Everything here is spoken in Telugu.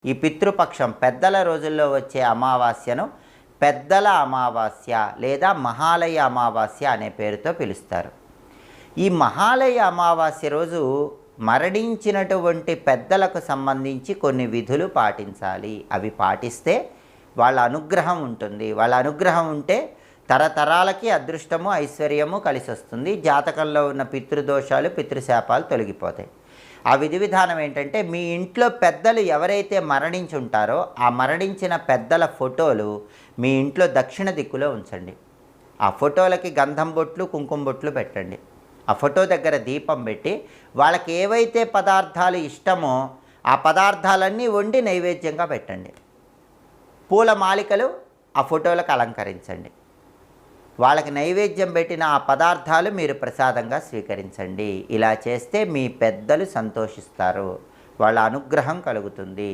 ఈ పితృపక్షం పెద్దల రోజుల్లో వచ్చే అమావాస్యను పెద్దల అమావాస్య లేదా మహాలయ అమావాస్య అనే పేరుతో పిలుస్తారు. ఈ మహాలయ అమావాస్య రోజు మరణించినటువంటి పెద్దలకు సంబంధించి కొన్ని విధులు పాటించాలి. అవి పాటిస్తే వాళ్ళ అనుగ్రహం ఉంటుంది. వాళ్ళ అనుగ్రహం ఉంటే తరతరాలకి అదృష్టము ఐశ్వర్యము కలిసి వస్తుంది. జాతకంలో ఉన్న పితృదోషాలు పితృశాపాలు తొలగిపోతాయి. ఆ విధి విధానం ఏంటంటే, మీ ఇంట్లో పెద్దలు ఎవరైతే మరణించి ఉంటారో ఆ మరణించిన పెద్దల ఫోటోలు మీ ఇంట్లో దక్షిణ దిక్కులో ఉంచండి. ఆ ఫోటోలకి గంధం బొట్లు కుంకుమ బొట్లు పెట్టండి. ఆ ఫోటో దగ్గర దీపం పెట్టి వాళ్ళకి ఏవైతే పదార్థాలు ఇష్టమో ఆ పదార్థాలన్నీ వండి నైవేద్యంగా పెట్టండి. పూల మాలికలు ఆ ఫోటోలకు అలంకరించండి. వాళ్ళకి నైవేద్యం పెట్టిన ఆ పదార్థాలు మీరు ప్రసాదంగా స్వీకరించండి. ఇలా చేస్తే మీ పెద్దలు సంతోషిస్తారు, వాళ్ళ అనుగ్రహం కలుగుతుంది.